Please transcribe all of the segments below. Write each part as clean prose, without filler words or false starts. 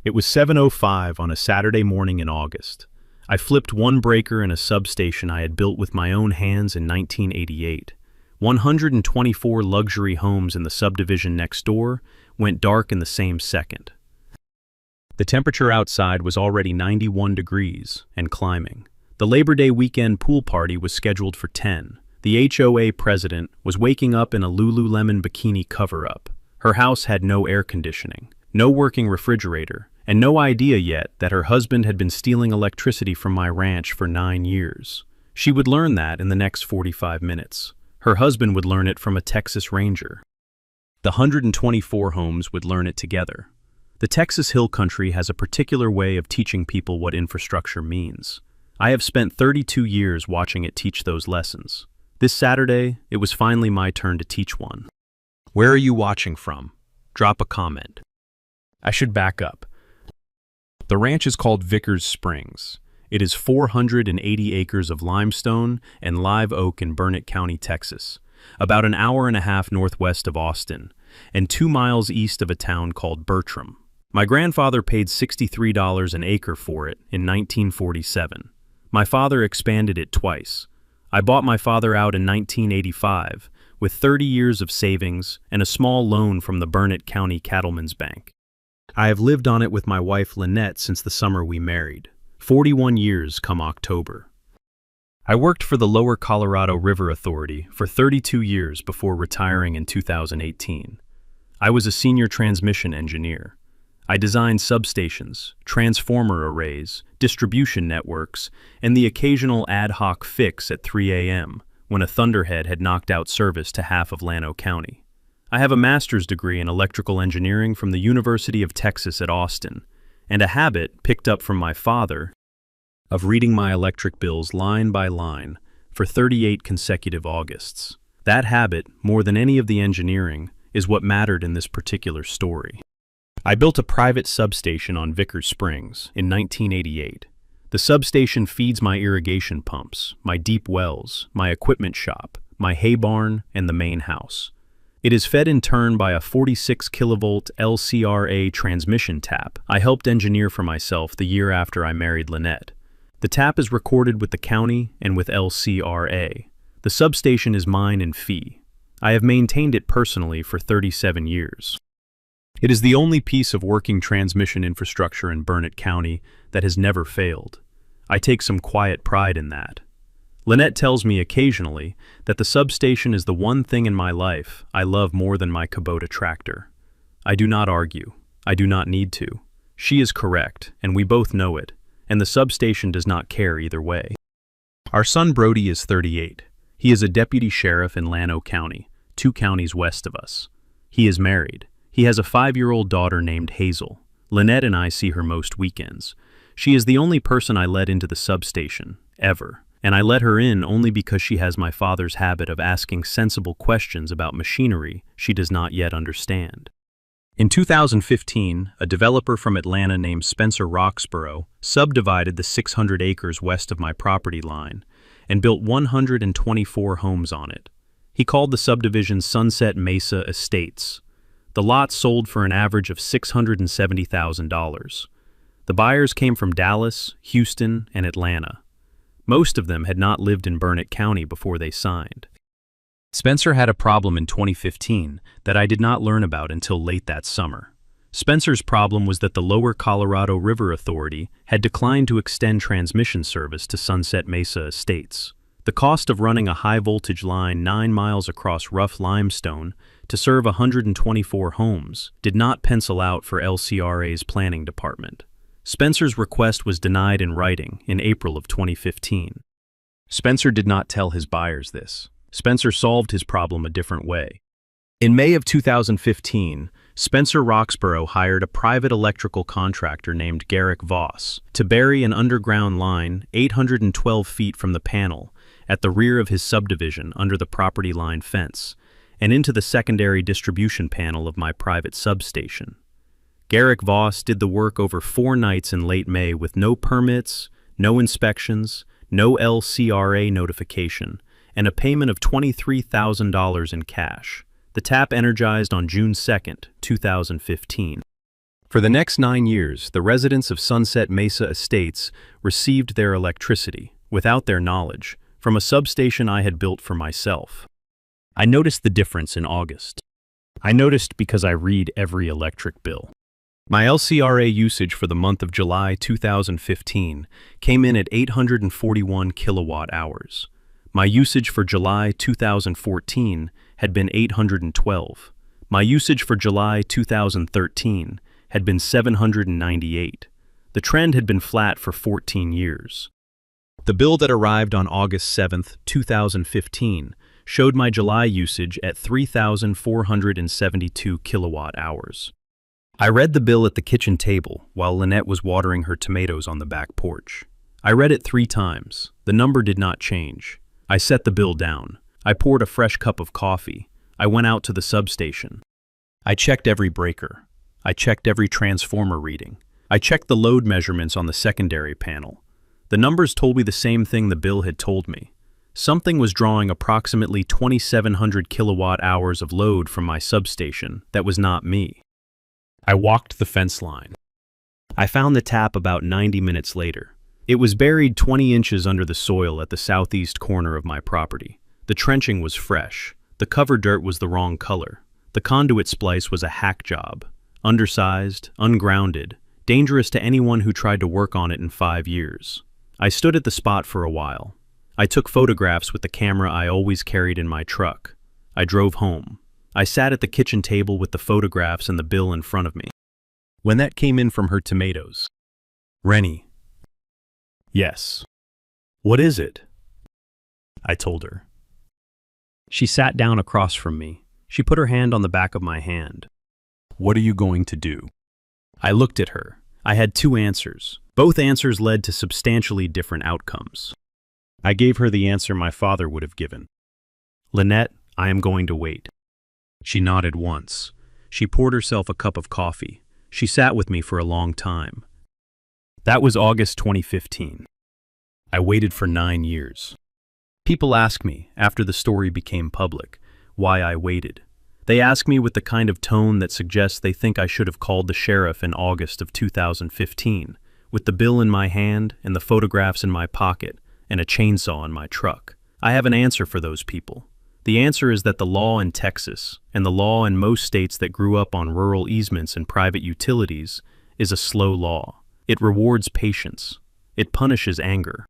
It was 7:05 on a Saturday morning in August. I flipped one breaker in a substation I had built with my own hands in 1988. 124 luxury homes in the subdivision next door went dark in the same second. The temperature outside was already 91 degrees and climbing. The Labor Day weekend pool party was scheduled for 10. The HOA president was waking up in a Lululemon bikini cover-up. Her house had no air conditioning, no working refrigerator, and no idea yet that her husband had been stealing electricity from my ranch for 9 years. She would learn that in the next 45 minutes. Her husband would learn it from a Texas Ranger. The 124 homes would learn it together. The Texas Hill Country has a particular way of teaching people what infrastructure means. I have spent 32 years watching it teach those lessons. This Saturday, it was finally my turn to teach one. Where are you watching from? Drop a comment. I should back up. The ranch is called Vickers Springs. It is 480 acres of limestone and live oak in Burnett County, Texas, about an hour and a half northwest of Austin, and 2 miles east of a town called Bertram. My grandfather paid $63 an acre for it in 1947. My father expanded it twice. I bought my father out in 1985 with 30 years of savings and a small loan from the Burnett County Cattlemen's Bank. I have lived on it with my wife Lynette since the summer we married. 41 years come October. I worked for the Lower Colorado River Authority for 32 years before retiring in 2018. I was a senior transmission engineer. I designed substations, transformer arrays, distribution networks, and the occasional ad hoc fix at 3 a.m. when a thunderhead had knocked out service to half of Llano County. I have a master's degree in electrical engineering from the University of Texas at Austin, and a habit picked up from my father of reading my electric bills line by line for 38 consecutive Augusts. That habit, more than any of the engineering, is what mattered in this particular story. I built a private substation on Vickers Springs in 1988. The substation feeds my irrigation pumps, my deep wells, my equipment shop, my hay barn, and the main house. It is fed in turn by a 46 kilovolt LCRA transmission tap I helped engineer for myself the year after I married Lynette. The tap is recorded with the county and with LCRA. The substation is mine in fee. I have maintained it personally for 37 years. It is the only piece of working transmission infrastructure in Burnett County that has never failed. I take some quiet pride in that. Lynette tells me occasionally that the substation is the one thing in my life I love more than my Kubota tractor. I do not argue. I do not need to. She is correct, and we both know it, and the substation does not care either way. Our son Brody is 38. He is a deputy sheriff in Llano County, 2 counties west of us. He is married. He has a 5-year-old daughter named Hazel. Lynette and I see her most weekends. She is the only person I let into the substation, ever. And I let her in only because she has my father's habit of asking sensible questions about machinery she does not yet understand. In 2015, a developer from Atlanta named Spencer Roxborough subdivided the 600 acres west of my property line and built 124 homes on it. He called the subdivision Sunset Mesa Estates. The lot sold for an average of $670,000. The buyers came from Dallas, Houston, and Atlanta. Most of them had not lived in Burnett County before they signed. Spencer had a problem in 2015 that I did not learn about until late that summer. Spencer's problem was that the Lower Colorado River Authority had declined to extend transmission service to Sunset Mesa Estates. The cost of running a high-voltage line 9 miles across rough limestone to serve 124 homes did not pencil out for LCRA's planning department. Spencer's request was denied in writing in April of 2015. Spencer did not tell his buyers this. Spencer solved his problem a different way. In May of 2015, Spencer Roxborough hired a private electrical contractor named Garrick Voss to bury an underground line 812 feet from the panel at the rear of his subdivision under the property line fence and into the secondary distribution panel of my private substation. Garrick Voss did the work over 4 nights in late May with no permits, no inspections, no LCRA notification, and a payment of $23,000 in cash. The tap energized on June 2, 2015. For the next 9 years, the residents of Sunset Mesa Estates received their electricity, without their knowledge, from a substation I had built for myself. I noticed the difference in August. I noticed because I read every electric bill. My LCRA usage for the month of July 2015 came in at 841 kilowatt hours. My usage for July 2014 had been 812. My usage for July 2013 had been 798. The trend had been flat for 14 years. The bill that arrived on August 7, 2015, showed my July usage at 3,472 kilowatt hours. I read the bill at the kitchen table while Lynette was watering her tomatoes on the back porch. I read it 3 times. The number did not change. I set the bill down. I poured a fresh cup of coffee. I went out to the substation. I checked every breaker. I checked every transformer reading. I checked the load measurements on the secondary panel. The numbers told me the same thing the bill had told me. Something was drawing approximately 2,700 kilowatt hours of load from my substation that was not me. I walked the fence line. I found the tap about 90 minutes later. It was buried 20 inches under the soil at the southeast corner of my property. The trenching was fresh. The cover dirt was the wrong color. The conduit splice was a hack job. Undersized, ungrounded, dangerous to anyone who tried to work on it in 5 years. I stood at the spot for a while. I took photographs with the camera I always carried in my truck. I drove home. I sat at the kitchen table with the photographs and the bill in front of me. Lynette came in from her tomatoes. "Rennie." "Yes." "What is it?" I told her. She sat down across from me. She put her hand on the back of my hand. "What are you going to do?" I looked at her. I had 2 answers. Both answers led to substantially different outcomes. I gave her the answer my father would have given. "Lynette, I am going to wait." She nodded once. She poured herself a cup of coffee. She sat with me for a long time. That was August 2015. I waited for 9 years. People ask me, after the story became public, why I waited. They ask me with the kind of tone that suggests they think I should have called the sheriff in August of 2015, with the bill in my hand and the photographs in my pocket and a chainsaw in my truck. I have an answer for those people. The answer is that the law in Texas, and the law in most states that grew up on rural easements and private utilities, is a slow law. It rewards patience. It punishes anger.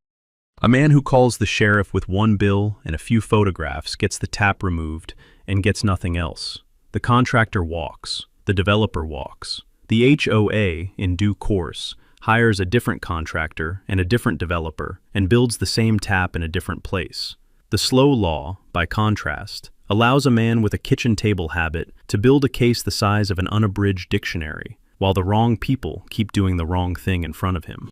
A man who calls the sheriff with 1 bill and a few photographs gets the tap removed and gets nothing else. The contractor walks. The developer walks. The HOA, in due course, hires a different contractor and a different developer and builds the same tap in a different place. The slow law, by contrast, allows a man with a kitchen table habit to build a case the size of an unabridged dictionary, while the wrong people keep doing the wrong thing in front of him.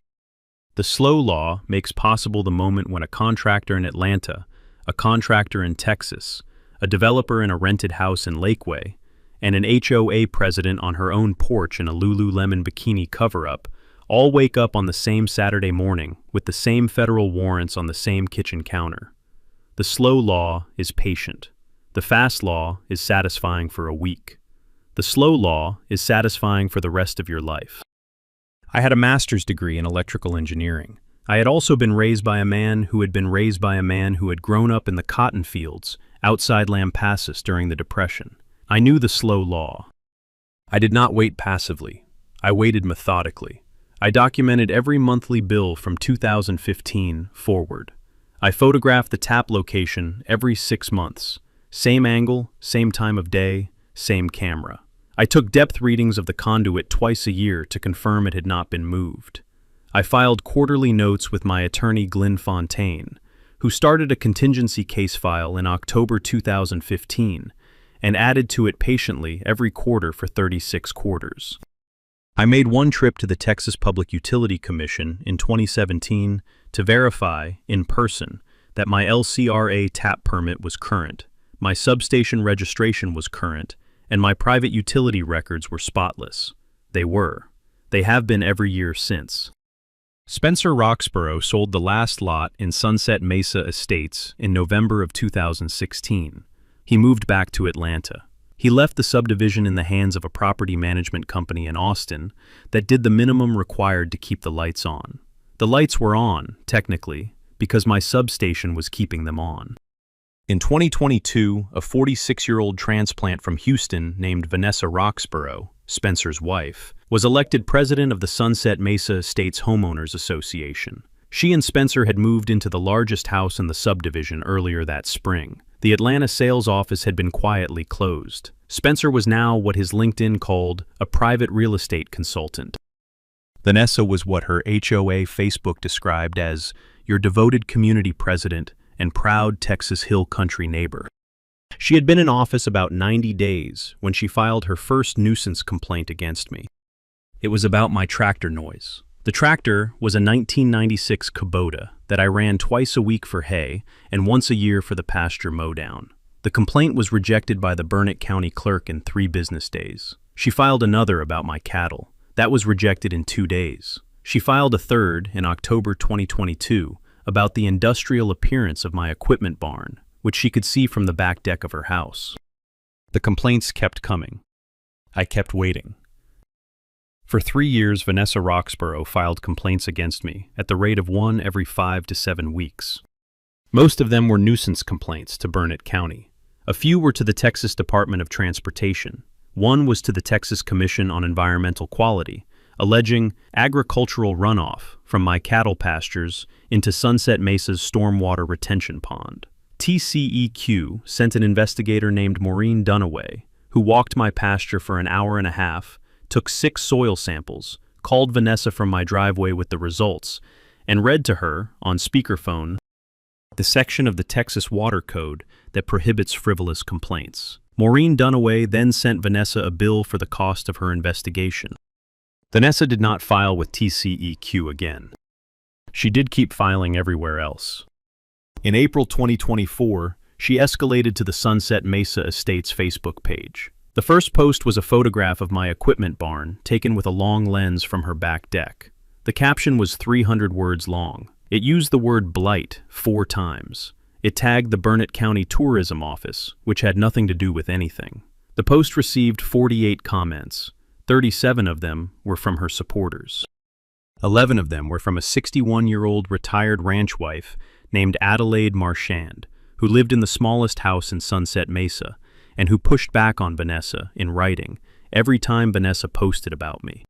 The slow law makes possible the moment when a contractor in Atlanta, a contractor in Texas, a developer in a rented house in Lakeway, and an HOA president on her own porch in a Lululemon bikini cover-up all wake up on the same Saturday morning with the same federal warrants on the same kitchen counter. The slow law is patient. The fast law is satisfying for a week. The slow law is satisfying for the rest of your life. I had a master's degree in electrical engineering. I had also been raised by a man who had been raised by a man who had grown up in the cotton fields outside Lampasas during the Depression. I knew the slow law. I did not wait passively. I waited methodically. I documented every monthly bill from 2015 forward. I photographed the tap location every 6 months. Same angle, same time of day, same camera. I took depth readings of the conduit twice a year to confirm it had not been moved. I filed quarterly notes with my attorney Glyn Fontaine, who started a contingency case file in October 2015 and added to it patiently every quarter for 36 quarters. I made 1 trip to the Texas Public Utility Commission in 2017 to verify, in person, that my LCRA tap permit was current, my substation registration was current, and my private utility records were spotless. They were. They have been every year since. Spencer Roxborough sold the last lot in Sunset Mesa Estates in November of 2016. He moved back to Atlanta. He left the subdivision in the hands of a property management company in Austin that did the minimum required to keep the lights on. The lights were on, technically, because my substation was keeping them on. In 2022, a 46-year-old transplant from Houston named Vanessa Roxborough, Spencer's wife, was elected president of the Sunset Mesa Estates Homeowners Association. She and Spencer had moved into the largest house in the subdivision earlier that spring. The Atlanta sales office had been quietly closed. Spencer was now what his LinkedIn called a private real estate consultant. Vanessa was what her HOA Facebook described as your devoted community president and proud Texas Hill Country neighbor. She had been in office about 90 days when she filed her first nuisance complaint against me. It was about my tractor noise. The tractor was a 1996 Kubota that I ran twice a week for hay and once a year for the pasture mowdown. The complaint was rejected by the Burnett County clerk in 3 business days. She filed another about my cattle. That was rejected in 2 days. She filed a third in October 2022 about the industrial appearance of my equipment barn, which she could see from the back deck of her house. The complaints kept coming. I kept waiting. For 3 years, Vanessa Roxborough filed complaints against me at the rate of 1 every 5 to 7 weeks. Most of them were nuisance complaints to Burnett County. A few were to the Texas Department of Transportation. One was to the Texas Commission on Environmental Quality, alleging agricultural runoff from my cattle pastures into Sunset Mesa's stormwater retention pond. TCEQ sent an investigator named Maureen Dunaway, who walked my pasture for an hour and a half, took 6 soil samples, called Vanessa from my driveway with the results, and read to her, on speakerphone, the section of the Texas Water Code that prohibits frivolous complaints. Maureen Dunaway then sent Vanessa a bill for the cost of her investigation. Vanessa did not file with TCEQ again. She did keep filing everywhere else. In April 2024, she escalated to the Sunset Mesa Estates Facebook page. The first post was a photograph of my equipment barn taken with a long lens from her back deck. The caption was 300 words long. It used the word blight 4 times. It tagged the Burnett County Tourism Office, which had nothing to do with anything. The post received 48 comments. 37 of them were from her supporters. 11 of them were from a 61-year-old retired ranch wife named Adelaide Marchand, who lived in the smallest house in Sunset Mesa, and who pushed back on Vanessa in writing every time Vanessa posted about me.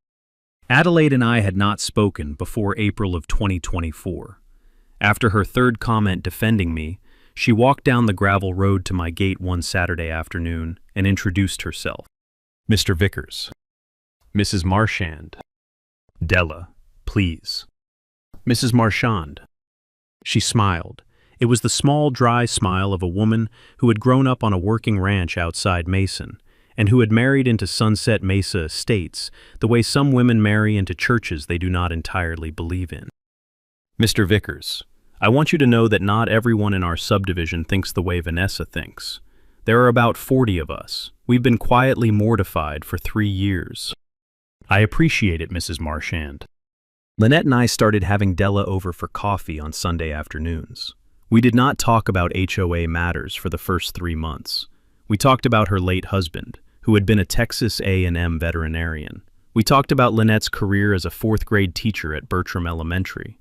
Adelaide and I had not spoken before April of 2024. After her third comment defending me, she walked down the gravel road to my gate one Saturday afternoon and introduced herself. Mr. Vickers. Mrs. Marchand. Della, please. Mrs. Marchand. She smiled. It was the small, dry smile of a woman who had grown up on a working ranch outside Mason, and who had married into Sunset Mesa Estates the way some women marry into churches they do not entirely believe in. Mr. Vickers, I want you to know that not everyone in our subdivision thinks the way Vanessa thinks. There are about 40 of us. We've been quietly mortified for 3 years. I appreciate it, Mrs. Marchand. Lynette and I started having Della over for coffee on Sunday afternoons. We did not talk about HOA matters for the first 3 months. We talked about her late husband, who had been a Texas A&M veterinarian. We talked about Lynette's career as a 4th-grade teacher at Bertram Elementary.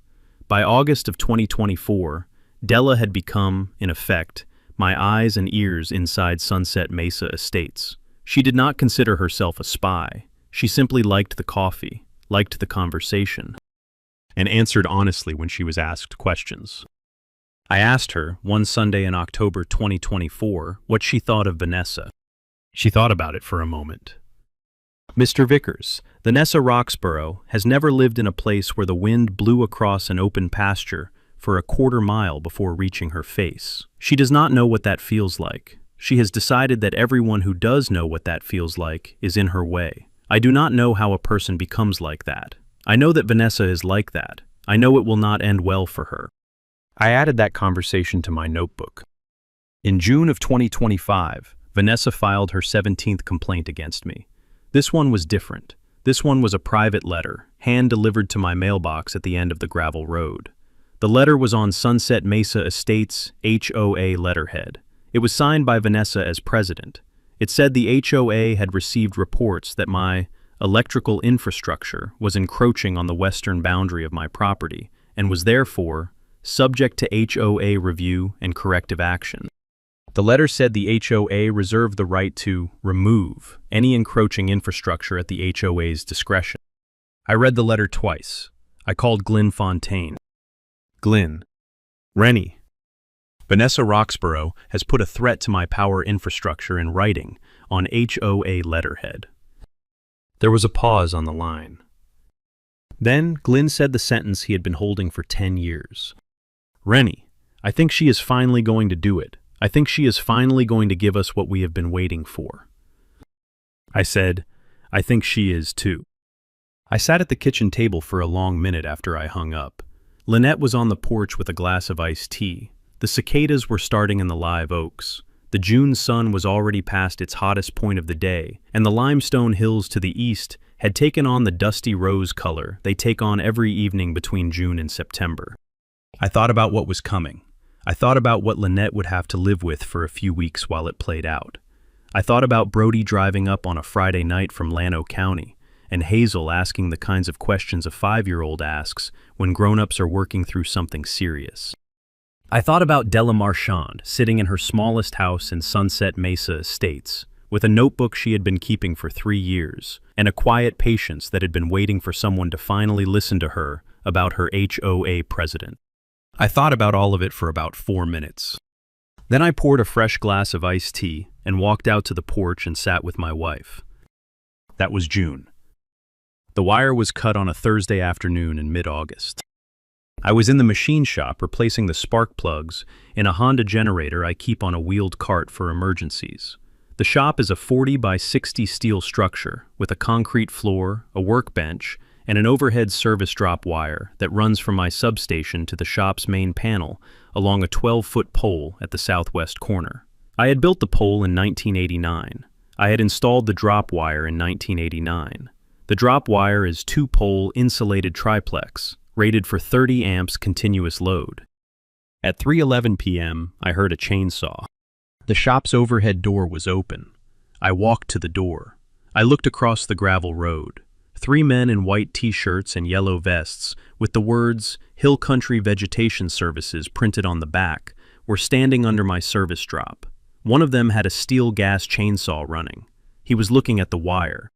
By August of 2024, Della had become, in effect, my eyes and ears inside Sunset Mesa Estates. She did not consider herself a spy. She simply liked the coffee, liked the conversation, and answered honestly when she was asked questions. I asked her, one Sunday in October 2024, what she thought of Vanessa. She thought about it for a moment. Mr. Vickers, Vanessa Roxborough has never lived in a place where the wind blew across an open pasture for a quarter mile before reaching her face. She does not know what that feels like. She has decided that everyone who does know what that feels like is in her way. I do not know how a person becomes like that. I know that Vanessa is like that. I know it will not end well for her. I added that conversation to my notebook. In June of 2025, Vanessa filed her 17th complaint against me. This one was different. This one was a private letter, hand-delivered to my mailbox at the end of the gravel road. The letter was on Sunset Mesa Estates HOA letterhead. It was signed by Vanessa as president, It said the HOA had received reports that my electrical infrastructure was encroaching on the western boundary of my property and was therefore subject to HOA review and corrective action. The letter said the HOA reserved the right to remove any encroaching infrastructure at the HOA's discretion. I read the letter twice. I called Glyn Fontaine. Glyn. Rennie. Vanessa Roxborough has put a threat to my power infrastructure in writing on HOA letterhead. There was a pause on the line. Then Glyn said the sentence he had been holding for 10 years. Rennie, I think she is finally going to do it. I think she is finally going to give us what we have been waiting for. I said, I think she is too. I sat at the kitchen table for a long minute after I hung up. Lynette was on the porch with a glass of iced tea. The cicadas were starting in the live oaks. The June sun was already past its hottest point of the day, and the limestone hills to the east had taken on the dusty rose color they take on every evening between June and September. I thought about what was coming. I thought about what Lynette would have to live with for a few weeks while it played out. I thought about Brody driving up on a Friday night from Llano County, and Hazel asking the kinds of questions a 5-year-old asks when grown-ups are working through something serious. I thought about Della Marchand sitting in her smallest house in Sunset Mesa Estates, with a notebook she had been keeping for 3 years, and a quiet patience that had been waiting for someone to finally listen to her about her HOA president. I thought about all of it for about 4 minutes. Then I poured a fresh glass of iced tea and walked out to the porch and sat with my wife. That was June. The wire was cut on a Thursday afternoon in mid-August. I was in the machine shop replacing the spark plugs in a Honda generator I keep on a wheeled cart for emergencies. The shop is a 40 by 60 steel structure with a concrete floor, a workbench, and an overhead service drop wire that runs from my substation to the shop's main panel along a 12-foot pole at the southwest corner. I had built the pole in 1989. I had installed the drop wire in 1989. The drop wire is 2-pole insulated triplex, rated for 30 amps continuous load. At 3:11 p.m., I heard a chainsaw. The shop's overhead door was open. I walked to the door. I looked across the gravel road. 3 men in white t-shirts and yellow vests, with the words Hill Country Vegetation Services printed on the back, were standing under my service drop. One of them had a steel gas chainsaw running. He was looking at the wire.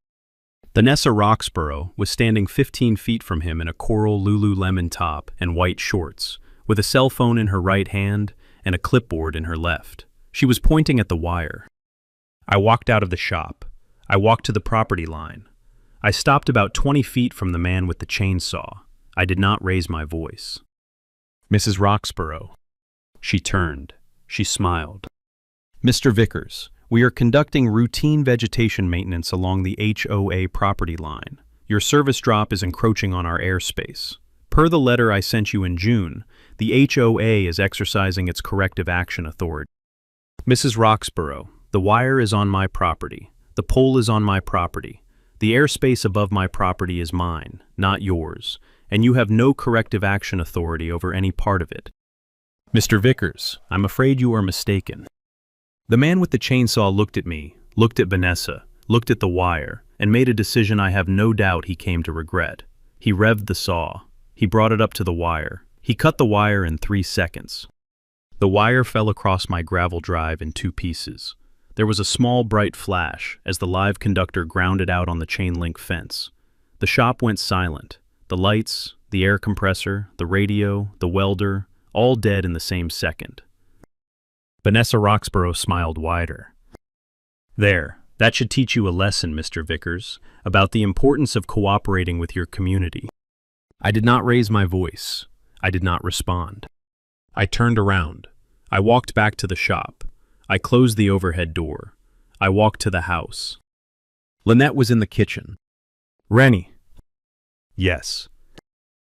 Vanessa Roxborough was standing 15 feet from him in a coral Lululemon top and white shorts, with a cell phone in her right hand and a clipboard in her left. She was pointing at the wire. I walked out of the shop. I walked to the property line. I stopped about 20 feet from the man with the chainsaw. I did not raise my voice. Mrs. Roxborough. She turned. She smiled. Mr. Vickers, we are conducting routine vegetation maintenance along the HOA property line. Your service drop is encroaching on our airspace. Per the letter I sent you in June, the HOA is exercising its corrective action authority. Mrs. Roxborough, the wire is on my property. The pole is on my property. The airspace above my property is mine, not yours, and you have no corrective action authority over any part of it. Mr. Vickers, I'm afraid you are mistaken. The man with the chainsaw looked at me, looked at Vanessa, looked at the wire, and made a decision I have no doubt he came to regret. He revved the saw. He brought it up to the wire. He cut the wire in 3 seconds. The wire fell across my gravel drive in 2 pieces. There was a small bright flash as the live conductor grounded out on the chain-link fence. The shop went silent. The lights, the air compressor, the radio, the welder, all dead in the same second. Vanessa Roxborough smiled wider. There, that should teach you a lesson, Mr. Vickers, about the importance of cooperating with your community. I did not raise my voice. I did not respond. I turned around. I walked back to the shop. I closed the overhead door. I walked to the house. Lynette was in the kitchen. Rennie. Yes.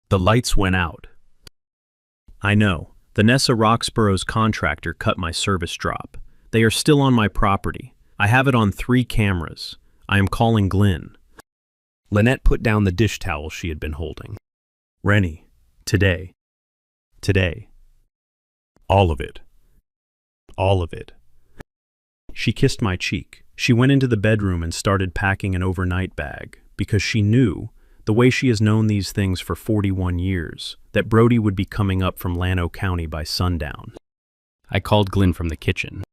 The lights went out. I know. Vanessa Roxborough's contractor cut my service drop. They are still on my property. I have it on 3 cameras. I am calling Glyn. Lynette put down the dish towel she had been holding. Rennie, today. Today. All of it. All of it. She kissed my cheek. She went into the bedroom and started packing an overnight bag because she knew, the way she has known these things for 41 years, that Brody would be coming up from Llano County by sundown. I called Glynn from the kitchen.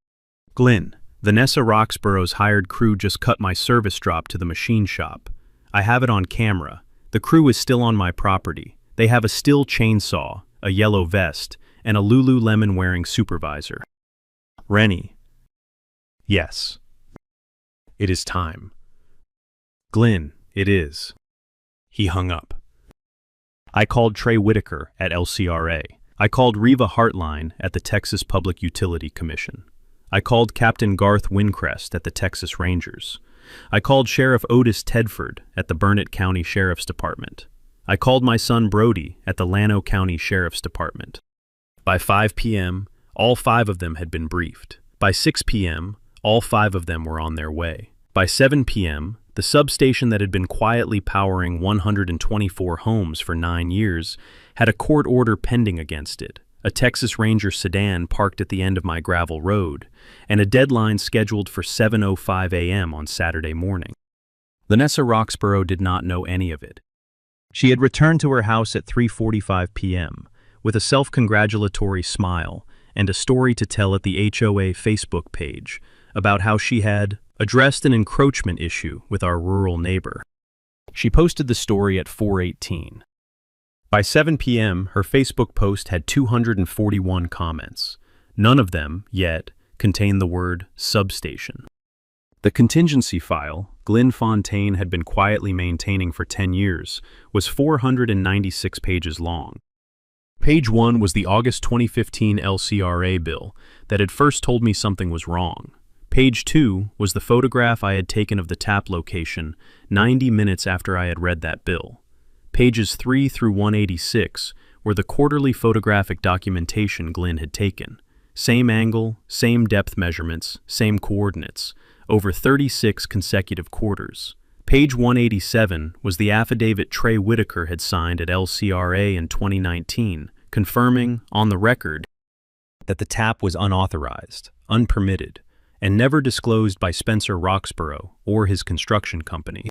"Glynn, Vanessa Roxborough's hired crew just cut my service drop to the machine shop. I have it on camera. The crew is still on my property. They have a steel chainsaw, a yellow vest, and a Lululemon-wearing supervisor." "Rennie." "Yes. It is time." "Glynn, it is." He hung up. I called Trey Whitaker at LCRA. I called Reva Hartline at the Texas Public Utility Commission. I called Captain Garth Wincrest at the Texas Rangers. I called Sheriff Otis Tedford at the Burnett County Sheriff's Department. I called my son Brody at the Llano County Sheriff's Department. By 5 p.m., all 5 of them had been briefed. By 6 p.m., all 5 of them were on their way. By 7 p.m., the substation that had been quietly powering 124 homes for 9 years had a court order pending against it, a Texas Ranger sedan parked at the end of my gravel road, and a deadline scheduled for 7:05 a.m. on Saturday morning. Vanessa Roxborough did not know any of it. She had returned to her house at 3:45 p.m. with a self-congratulatory smile and a story to tell at the HOA Facebook page about how she had addressed an encroachment issue with our rural neighbor. She posted the story at 4:18. By 7 p.m., her Facebook post had 241 comments. None of them, yet, contained the word substation. The contingency file Glynn Fontaine had been quietly maintaining for 10 years was 496 pages long. Page 1 was the August 2015 LCRA bill that had first told me something was wrong. Page 2 was the photograph I had taken of the tap location 90 minutes after I had read that bill. Pages 3 through 186 were the quarterly photographic documentation Glynn had taken. Same angle, same depth measurements, same coordinates, over 36 consecutive quarters. Page 187 was the affidavit Trey Whitaker had signed at LCRA in 2019, confirming, on the record, that the tap was unauthorized, unpermitted, and never disclosed by Spencer Roxborough or his construction company.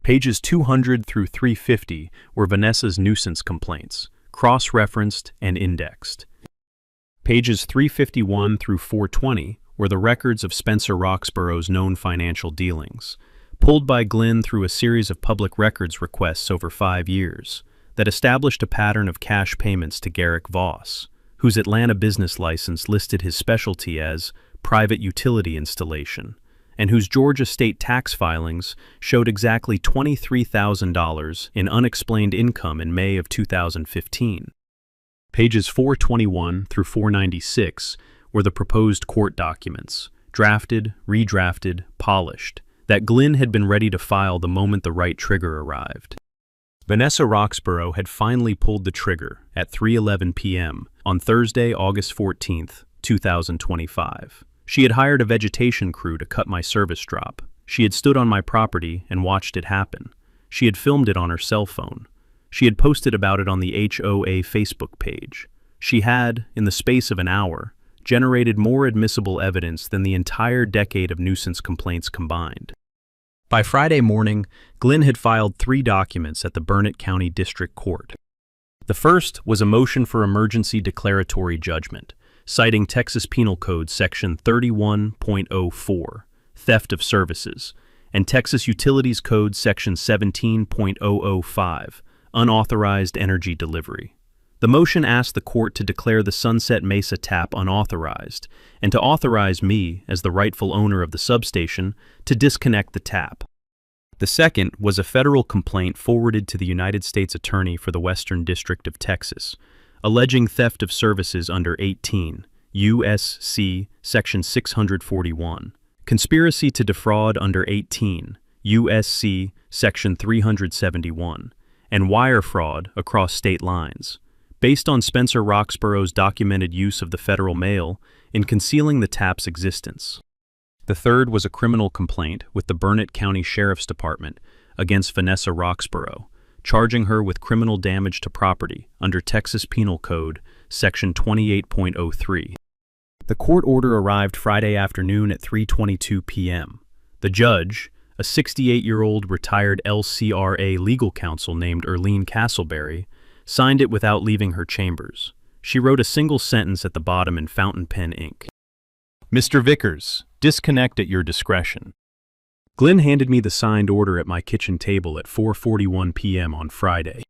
Pages 200 through 350 were Vanessa's nuisance complaints, cross-referenced and indexed. Pages 351 through 420 were the records of Spencer Roxborough's known financial dealings, pulled by Glynn through a series of public records requests over 5 years, that established a pattern of cash payments to Garrick Voss, whose Atlanta business license listed his specialty as private utility installation, and whose Georgia state tax filings showed exactly $23,000 in unexplained income in May of 2015. Pages 421 through 496 were the proposed court documents, drafted, redrafted, polished, that Glynn had been ready to file the moment the right trigger arrived. Vanessa Roxborough had finally pulled the trigger at 3:11 p.m. on Thursday, August 14, 2025. She had hired a vegetation crew to cut my service drop. She had stood on my property and watched it happen. She had filmed it on her cell phone. She had posted about it on the HOA Facebook page. She had, in the space of an hour, generated more admissible evidence than the entire decade of nuisance complaints combined. By Friday morning, Glynn had filed 3 documents at the Burnett County District Court. The first was a motion for emergency declaratory judgment, citing Texas Penal Code Section 31.04, theft of services, and Texas Utilities Code Section 17.005, unauthorized energy delivery. The motion asked the court to declare the Sunset Mesa tap unauthorized and to authorize me, as the rightful owner of the substation, to disconnect the tap. The second was a federal complaint forwarded to the United States Attorney for the Western District of Texas, alleging theft of services under 18 U.S.C. Section 641, conspiracy to defraud under 18 U.S.C. Section 371, and wire fraud across state lines, based on Spencer Roxborough's documented use of the federal mail in concealing the tap's existence. The third was a criminal complaint with the Burnett County Sheriff's Department against Vanessa Roxborough, charging her with criminal damage to property under Texas Penal Code Section 28.03. The court order arrived Friday afternoon at 3:22 p.m. The judge, a 68-year-old retired LCRA legal counsel named Erlene Castleberry, signed it without leaving her chambers. She wrote a single sentence at the bottom in fountain pen ink. "Mr. Vickers, disconnect at your discretion." Glenn handed me the signed order at my kitchen table at 4:41 p.m. on Friday.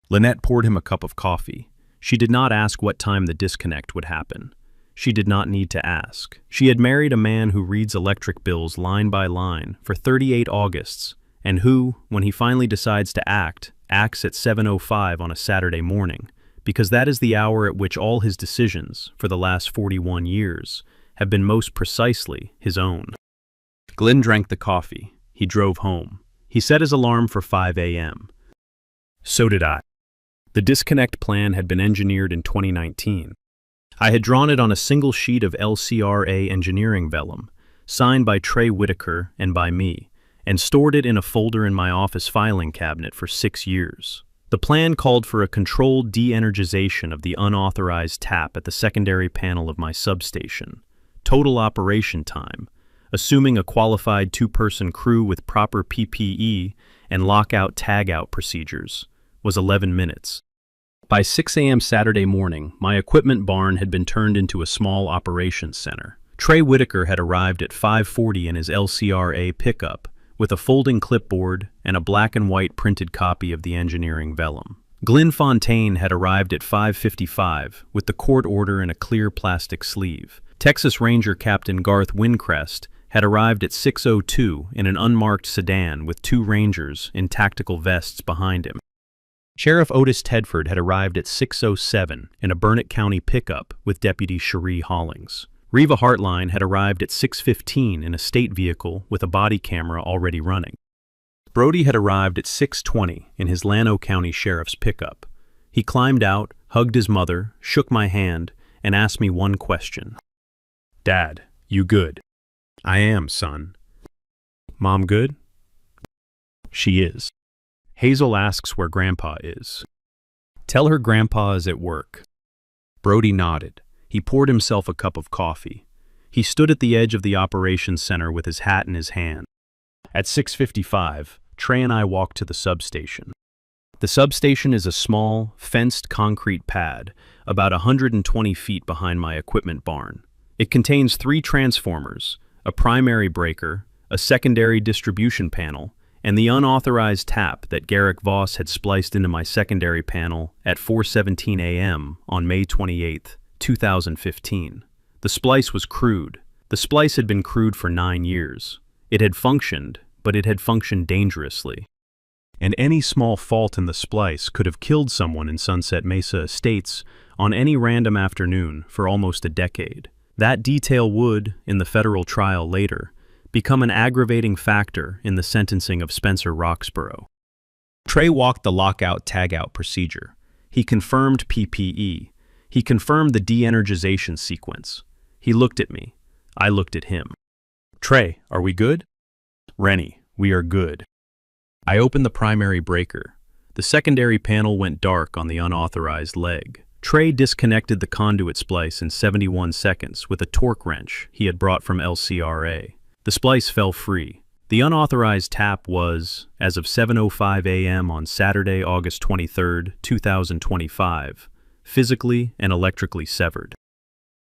Lynette poured him a cup of coffee. She did not ask what time the disconnect would happen. She did not need to ask. She had married a man who reads electric bills line by line for 38 Augusts, and who, when he finally decides to act, acts at 7:05 on a Saturday morning, because that is the hour at which all his decisions, for the last 41 years, have been most precisely his own. Glenn drank the coffee. He drove home. He set his alarm for 5 a.m. So did I. The disconnect plan had been engineered in 2019. I had drawn it on a single sheet of LCRA engineering vellum, signed by Trey Whitaker and by me, and stored it in a folder in my office filing cabinet for 6 years. The plan called for a controlled de-energization of the unauthorized tap at the secondary panel of my substation. Total operation time, assuming a qualified 2-person crew with proper PPE and lockout-tagout procedures, was 11 minutes. By 6 a.m. Saturday morning, my equipment barn had been turned into a small operations center. Trey Whitaker had arrived at 5:40 in his LCRA pickup, with a folding clipboard and a black and white printed copy of the engineering vellum. Glenn Fontaine had arrived at 5:55, with the court order in a clear plastic sleeve. Texas Ranger Captain Garth Wincrest had arrived at 6:02 in an unmarked sedan with 2 Rangers in tactical vests behind him. Sheriff Otis Tedford had arrived at 6:07 in a Burnett County pickup with Deputy Cherie Hollings. Reva Hartline had arrived at 6:15 in a state vehicle with a body camera already running. Brody had arrived at 6:20 in his Llano County Sheriff's pickup. He climbed out, hugged his mother, shook my hand, and asked me one question. "Dad, you good?" "I am, son." "Mom good?" "She is." Hazel asks where Grandpa is. "Tell her Grandpa is at work." Brody nodded. He poured himself a cup of coffee. He stood at the edge of the operations center with his hat in his hand. At 6:55, Trey and I walked to the substation. The substation is a small, fenced concrete pad, about 120 feet behind my equipment barn. It contains 3 transformers, a primary breaker, a secondary distribution panel, and the unauthorized tap that Garrick Voss had spliced into my secondary panel at 4:17 a.m. on May 28, 2015. The splice was crude. The splice had been crude for 9 years. It had functioned, but it had functioned dangerously. And any small fault in the splice could have killed someone in Sunset Mesa Estates on any random afternoon for almost a decade. That detail would, in the federal trial later, become an aggravating factor in the sentencing of Spencer Roxborough. Trey walked the lockout-tagout procedure. He confirmed PPE. He confirmed the de-energization sequence. He looked at me. I looked at him. "Trey, are we good?" "Rennie, we are good." I opened the primary breaker. The secondary panel went dark on the unauthorized leg. Trey disconnected the conduit splice in 71 seconds with a torque wrench he had brought from LCRA. The splice fell free. The unauthorized tap was, as of 7:05 a.m. on Saturday, August 23, 2025, physically and electrically severed.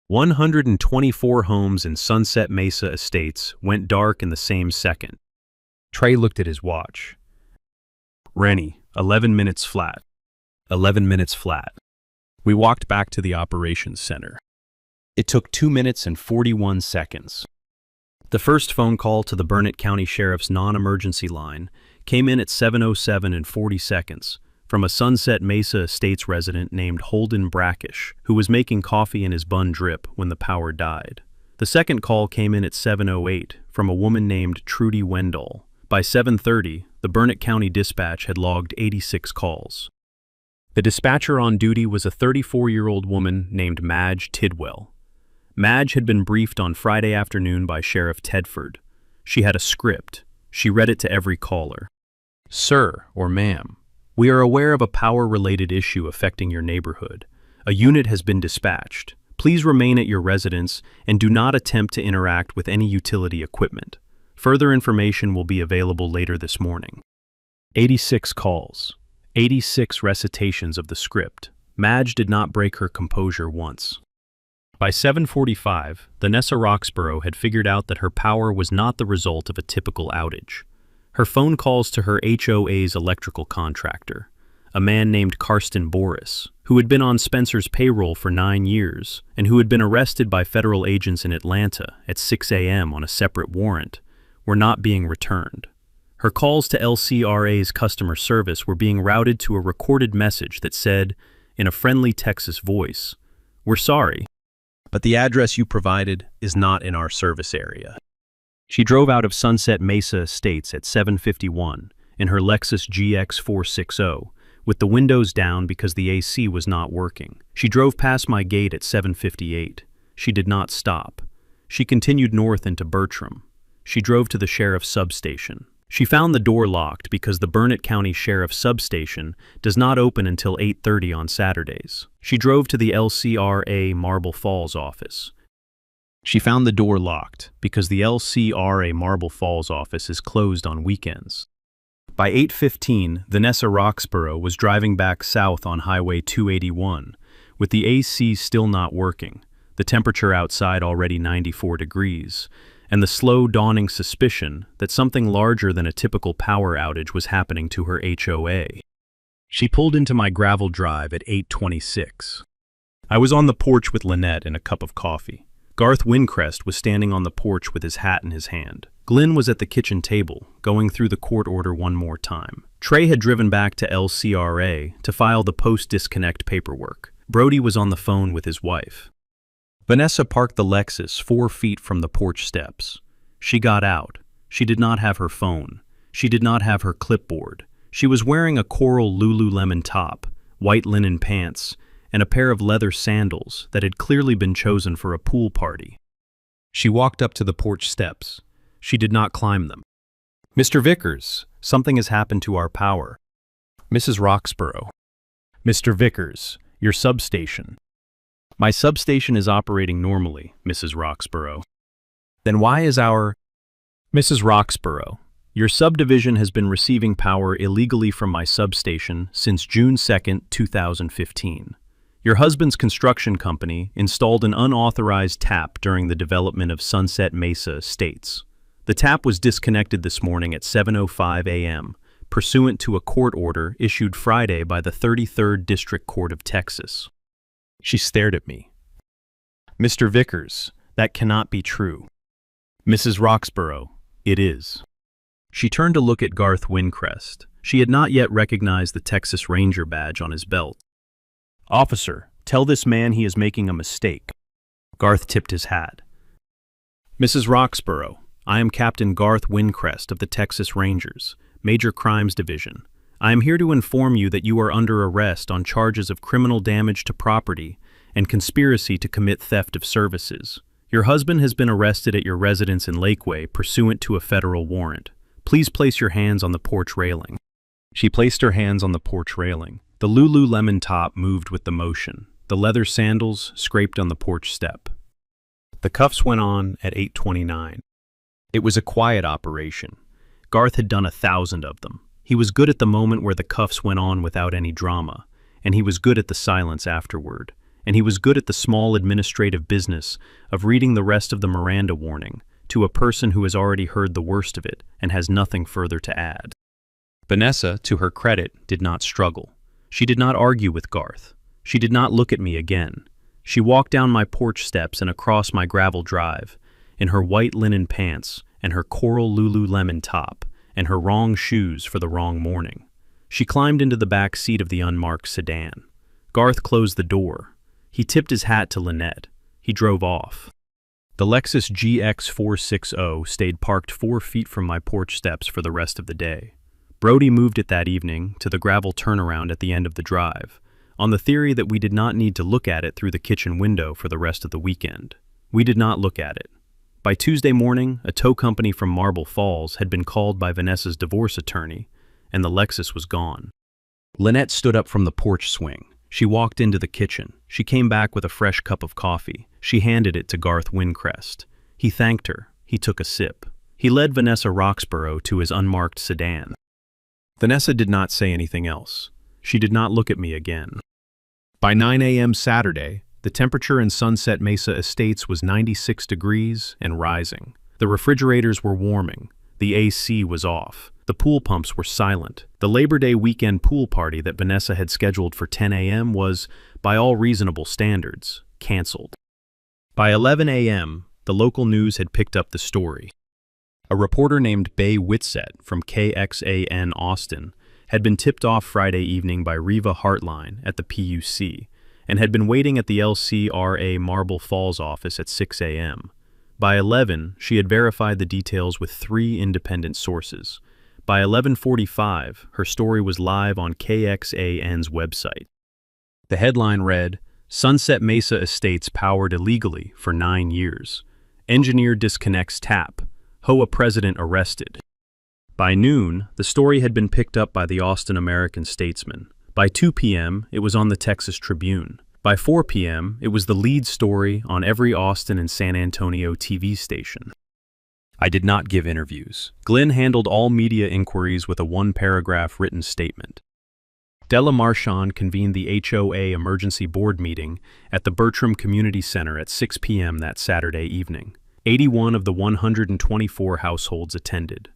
124 homes in Sunset Mesa Estates went dark in the same second. Trey looked at his watch. "Rennie, 11 minutes flat." 11 minutes flat. We walked back to the operations center. It took 2 minutes and 41 seconds. The first phone call to the Burnett County Sheriff's non-emergency line came in at 7:07 and 40 seconds from a Sunset Mesa Estates resident named Holden Brackish, who was making coffee in his bun drip when the power died. The second call came in at 7:08 from a woman named Trudy Wendell. By 7:30, the Burnett County Dispatch had logged 86 calls. The dispatcher on duty was a 34-year-old woman named Madge Tidwell. Madge had been briefed on Friday afternoon by Sheriff Tedford. She had a script. She read it to every caller. "Sir or ma'am, we are aware of a power-related issue affecting your neighborhood. A unit has been dispatched. Please remain at your residence and do not attempt to interact with any utility equipment. Further information will be available later this morning. 86 calls. 86 recitations of the script. Madge did not break her composure once. By 7:45, Vanessa Roxborough had figured out that her power was not the result of a typical outage. Her phone calls to her HOA's electrical contractor, a man named Karsten Boris, who had been on Spencer's payroll for 9 years and who had been arrested by federal agents in Atlanta at 6 a.m. on a separate warrant, were not being returned. Her calls to LCRA's customer service were being routed to a recorded message that said, in a friendly Texas voice, "We're sorry, but the address you provided is not in our service area." She drove out of Sunset Mesa Estates at 7:51 in her Lexus GX 460, with the windows down because the AC was not working. She drove past my gate at 7:58. She did not stop. She continued north into Bertram. She drove to the sheriff's substation. She found the door locked because the Burnett County Sheriff's Substation does not open until 8:30 on Saturdays. She drove to the LCRA Marble Falls office. She found the door locked because the LCRA Marble Falls office is closed on weekends. By 8:15, Vanessa Roxborough was driving back south on Highway 281, with the AC still not working, the temperature outside already 94 degrees, and the slow dawning suspicion that something larger than a typical power outage was happening to her HOA. She pulled into my gravel drive at 8:26. I was on the porch with Lynette and a cup of coffee. Garth Wincrest was standing on the porch with his hat in his hand. Glenn was at the kitchen table, going through the court order one more time. Trey had driven back to LCRA to file the post-disconnect paperwork. Brody was on the phone with his wife. Vanessa parked the Lexus 4 feet from the porch steps. She got out. She did not have her phone. She did not have her clipboard. She was wearing a coral Lululemon top, white linen pants, and a pair of leather sandals that had clearly been chosen for a pool party. She walked up to the porch steps. She did not climb them. "Mr. Vickers, something has happened to our power." "Mrs. Roxborough." "Mr. Vickers, your substation." "My substation is operating normally, Mrs. Roxborough." "Then why is our—" "Mrs. Roxborough, your subdivision has been receiving power illegally from my substation since June 2, 2015. Your husband's construction company installed an unauthorized tap during the development of Sunset Mesa Estates. The tap was disconnected this morning at 7:05 a.m., pursuant to a court order issued Friday by the 33rd District Court of Texas." She stared at me. "Mr. Vickers, that cannot be true." "Mrs. Roxborough, it is." She turned to look at Garth Wincrest. She had not yet recognized the Texas Ranger badge on his belt. "Officer, tell this man he is making a mistake." Garth tipped his hat. "Mrs. Roxborough, I am Captain Garth Wincrest of the Texas Rangers, Major Crimes Division. I am here to inform you that you are under arrest on charges of criminal damage to property and conspiracy to commit theft of services. Your husband has been arrested at your residence in Lakeway pursuant to a federal warrant. Please place your hands on the porch railing." She placed her hands on the porch railing. The Lululemon top moved with the motion. The leather sandals scraped on the porch step. The cuffs went on at 8:29. It was a quiet operation. Garth had done 1,000 of them. He was good at the moment where the cuffs went on without any drama, and he was good at the silence afterward, and he was good at the small administrative business of reading the rest of the Miranda warning to a person who has already heard the worst of it and has nothing further to add. Vanessa, to her credit, did not struggle. She did not argue with Garth. She did not look at me again. She walked down my porch steps and across my gravel drive, in her white linen pants and her coral Lululemon top, and her wrong shoes for the wrong morning. She climbed into the back seat of the unmarked sedan. Garth closed the door. He tipped his hat to Lynette. He drove off. The Lexus GX 460 stayed parked 4 feet from my porch steps for the rest of the day. Brody moved it that evening to the gravel turnaround at the end of the drive, on the theory that we did not need to look at it through the kitchen window for the rest of the weekend. We did not look at it. By Tuesday morning, a tow company from Marble Falls had been called by Vanessa's divorce attorney, and the Lexus was gone. Lynette stood up from the porch swing. She walked into the kitchen. She came back with a fresh cup of coffee. She handed it to Garth Wincrest. He thanked her. He took a sip. He led Vanessa Roxborough to his unmarked sedan. Vanessa did not say anything else. She did not look at me again. By 9 a.m. Saturday, the temperature in Sunset Mesa Estates was 96 degrees and rising. The refrigerators were warming. The AC was off. The pool pumps were silent. The Labor Day weekend pool party that Vanessa had scheduled for 10 a.m. was, by all reasonable standards, canceled. By 11 a.m., the local news had picked up the story. A reporter named Bay Whitsett from KXAN Austin had been tipped off Friday evening by Reva Hartline at the PUC and had been waiting at the LCRA Marble Falls office at 6 a.m. By 11, she had verified the details with 3 independent sources. By 11:45, her story was live on KXAN's website. The headline read, "Sunset Mesa Estates powered illegally for 9 years. Engineer disconnects tap. HOA president arrested." By noon, the story had been picked up by the Austin American-Statesman. By 2 p.m., it was on the Texas Tribune. By 4 p.m., it was the lead story on every Austin and San Antonio TV station. I did not give interviews. Glenn handled all media inquiries with a 1-paragraph written statement. Della Marchand convened the HOA emergency board meeting at the Bertram Community Center at 6 p.m. that Saturday evening. 81 of the 124 households attended.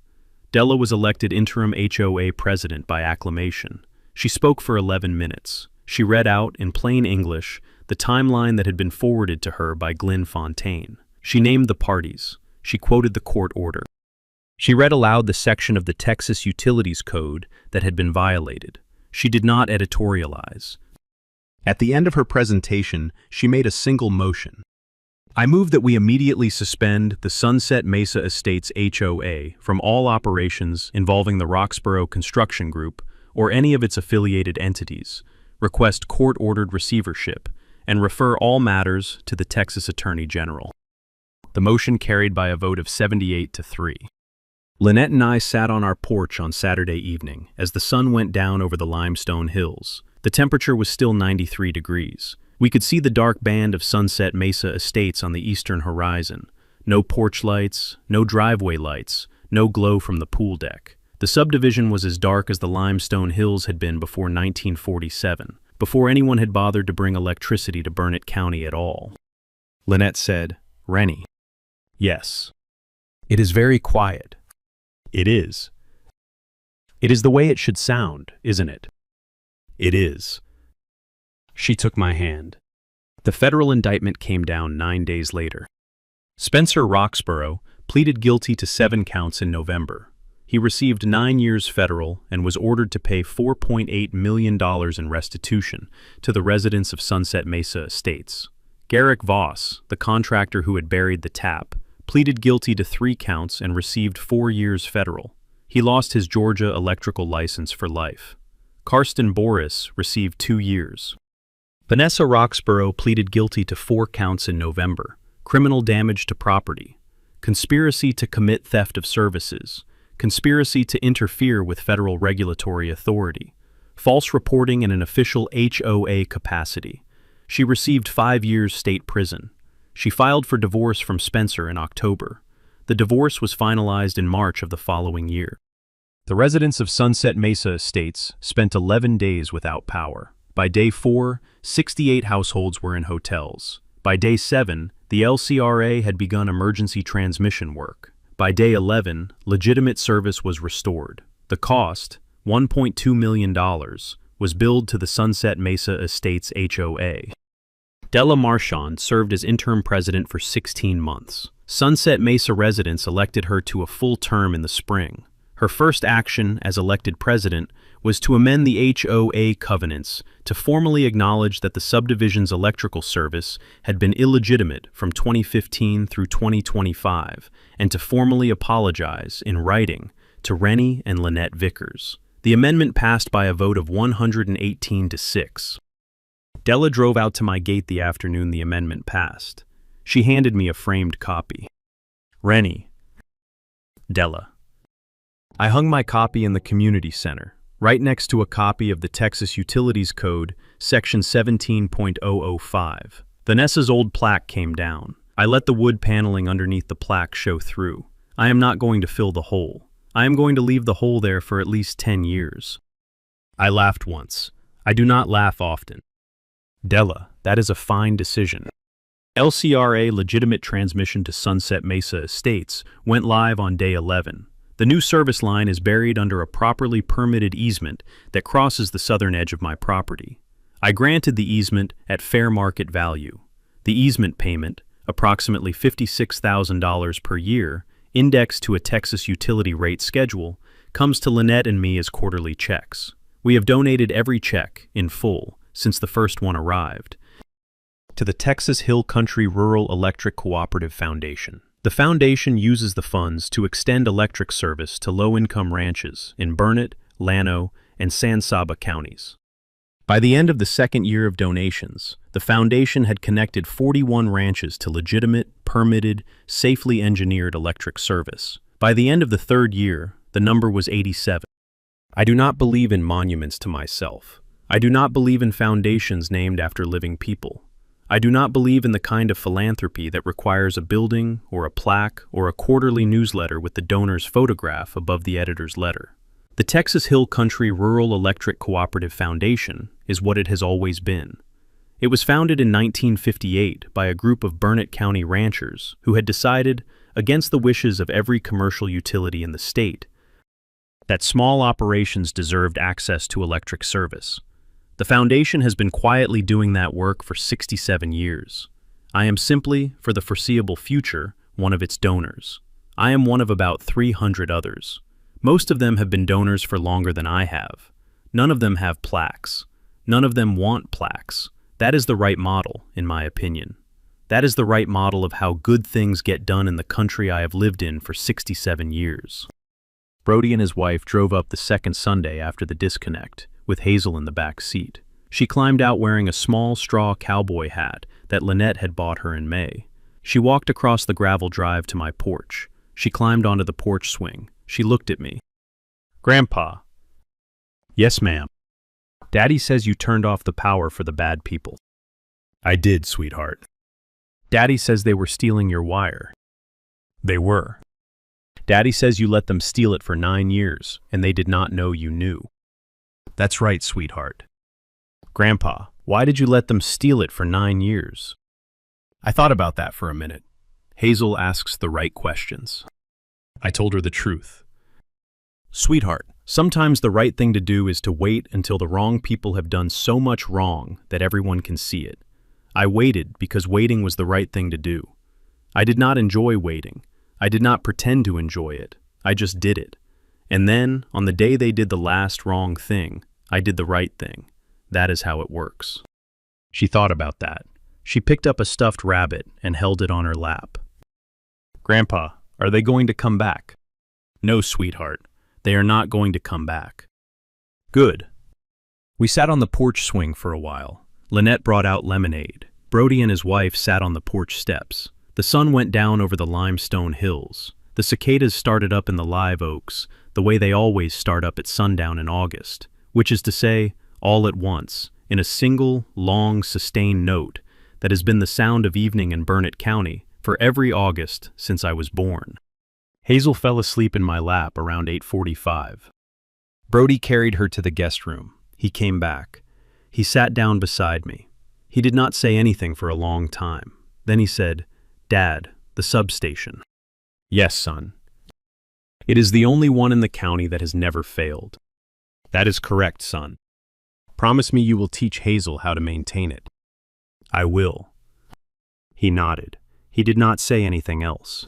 Della was elected interim HOA president by acclamation. She spoke for 11 minutes. She read out, in plain English, the timeline that had been forwarded to her by Glenn Fontaine. She named the parties. She quoted the court order. She read aloud the section of the Texas Utilities Code that had been violated. She did not editorialize. At the end of her presentation, she made a single motion. I move that we immediately suspend the Sunset Mesa Estates HOA from all operations involving the Roxborough Construction Group or any of its affiliated entities, request court-ordered receivership, and refer all matters to the Texas Attorney General. The motion carried by a vote of 78-3. Lynette and I sat on our porch on Saturday evening as the sun went down over the limestone hills. The temperature was still 93 degrees. We could see the dark band of Sunset Mesa Estates on the eastern horizon. No porch lights, no driveway lights, no glow from the pool deck. The subdivision was as dark as the limestone hills had been before 1947, before anyone had bothered to bring electricity to Burnett County at all. Lynette said, "Rennie." "Yes." "It is very quiet." "It is." "It is the way it should sound, isn't it?" "It is." She took my hand. The federal indictment came down 9 days later. Spencer Roxborough pleaded guilty to 7 counts in November. He received 9 years federal and was ordered to pay $4.8 million in restitution to the residents of Sunset Mesa Estates. Garrick Voss, the contractor who had buried the tap, pleaded guilty to 3 counts and received 4 years federal. He lost his Georgia electrical license for life. Karsten Boris received 2 years. Vanessa Roxborough pleaded guilty to 4 counts in November: criminal damage to property, conspiracy to commit theft of services, conspiracy to interfere with federal regulatory authority, false reporting in an official HOA capacity. She received 5 years state prison. She filed for divorce from Spencer in October. The divorce was finalized in March of the following year. The residents of Sunset Mesa Estates spent 11 days without power. By day 4, 68 households were in hotels. By day 7, the LCRA had begun emergency transmission work. By day 11, legitimate service was restored. The cost, $1.2 million, was billed to the Sunset Mesa Estates HOA. Della Marchand served as interim president for 16 months. Sunset Mesa residents elected her to a full term in the spring. Her first action as elected president was to amend the HOA covenants to formally acknowledge that the subdivision's electrical service had been illegitimate from 2015 through 2025, and to formally apologize in writing to Rennie and Lynette Vickers. The amendment passed by a vote of 118-6. Della drove out to my gate the afternoon the amendment passed. She handed me a framed copy. "Rennie." "Della." I hung my copy in the community center, right next to a copy of the Texas Utilities Code, Section 17.005. Vanessa's old plaque came down. I let the wood paneling underneath the plaque show through. I am not going to fill the hole. I am going to leave the hole there for at least 10 years. I laughed once. I do not laugh often. Della, that is a fine decision. LCRA legitimate transmission to Sunset Mesa Estates went live on day 11. The new service line is buried under a properly permitted easement that crosses the southern edge of my property. I granted the easement at fair market value. The easement payment, approximately $56,000 per year, indexed to a Texas utility rate schedule, comes to Lynette and me as quarterly checks. We have donated every check, in full, since the first one arrived, to the Texas Hill Country Rural Electric Cooperative Foundation. The foundation uses the funds to extend electric service to low-income ranches in Burnett, Llano, and San Saba counties. By the end of the second year of donations, the foundation had connected 41 ranches to legitimate, permitted, safely engineered electric service. By the end of the third year, the number was 87. I do not believe in monuments to myself. I do not believe in foundations named after living people. I do not believe in the kind of philanthropy that requires a building or a plaque or a quarterly newsletter with the donor's photograph above the editor's letter. The Texas Hill Country Rural Electric Cooperative Foundation is what it has always been. It was founded in 1958 by a group of Burnett County ranchers who had decided, against the wishes of every commercial utility in the state, that small operations deserved access to electric service. The foundation has been quietly doing that work for 67 years. I am simply, for the foreseeable future, one of its donors. I am one of about 300 others. Most of them have been donors for longer than I have. None of them have plaques. None of them want plaques. That is the right model, in my opinion. That is the right model of how good things get done in the country I have lived in for 67 years. Brody and his wife drove up the second Sunday after the disconnect, with Hazel in the back seat. She climbed out wearing a small straw cowboy hat that Lynette had bought her in May. She walked across the gravel drive to my porch. She climbed onto the porch swing. She looked at me. Grandpa. Yes, ma'am. Daddy says you turned off the power for the bad people. I did, sweetheart. Daddy says they were stealing your wire. They were. Daddy says you let them steal it for 9 years, and they did not know you knew. That's right, sweetheart. Grandpa, why did you let them steal it for 9 years? I thought about that for a minute. Hazel asks the right questions. I told her the truth. Sweetheart, sometimes the right thing to do is to wait until the wrong people have done so much wrong that everyone can see it. I waited because waiting was the right thing to do. I did not enjoy waiting. I did not pretend to enjoy it. I just did it. And then, on the day they did the last wrong thing, I did the right thing. That is how it works. She thought about that. She picked up a stuffed rabbit and held it on her lap. Grandpa, are they going to come back? No, sweetheart. They are not going to come back. Good. We sat on the porch swing for a while. Lynette brought out lemonade. Brody and his wife sat on the porch steps. The sun went down over the limestone hills. The cicadas started up in the live oaks, the way they always start up at sundown in August, which is to say, all at once, in a single, long, sustained note that has been the sound of evening in Burnett County for every August since I was born. Hazel fell asleep in my lap around 8:45. Brody carried her to the guest room. He came back. He sat down beside me. He did not say anything for a long time. Then he said, "Dad, the substation." "Yes, son. It is the only one in the county that has never failed." "That is correct, son. Promise me you will teach Hazel how to maintain it." "I will." He nodded. He did not say anything else.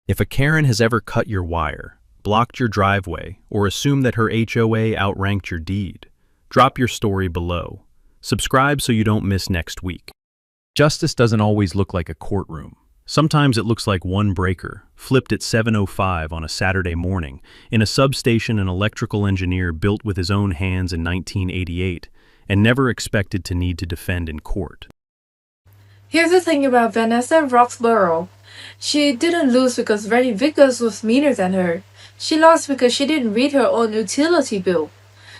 If a Karen has ever cut your wire, blocked your driveway, or assumed that her HOA outranked your deed, drop your story below. Subscribe so you don't miss next week. Justice doesn't always look like a courtroom. Sometimes it looks like one breaker, flipped at 7:05 on a Saturday morning, in a substation an electrical engineer built with his own hands in 1988, and never expected to need to defend in court. Here's the thing about Vanessa Roxborough. She didn't lose because Reddy Vickers was meaner than her. She lost because she didn't read her own utility bill.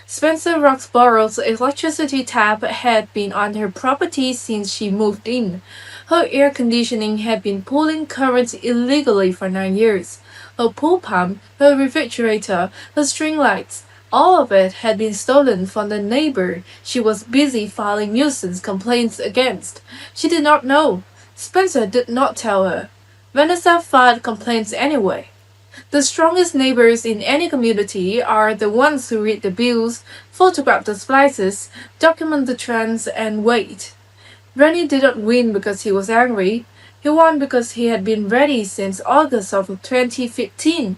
Spencer Roxborough's electricity tap had been on her property since she moved in. Her air conditioning had been pulling current illegally for 9 years. her pool pump, her refrigerator, her string lights. All of it had been stolen from the neighbor she was busy filing nuisance complaints against. She did not know. Spencer did not tell her. Vanessa filed complaints anyway. The strongest neighbors in any community are the ones who read the bills, photograph the splices, document the trends, and wait. Rennie did not win because he was angry. He won because he had been ready since August of 2015.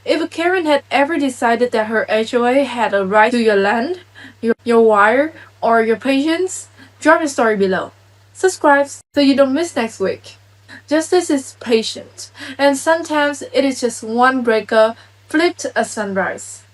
If Karen had ever decided that her HOA had a right to your land, your wire, or your patience, drop your story below. Subscribe so you don't miss next week. Justice is patient, and sometimes it is just one breaker flipped a sunrise.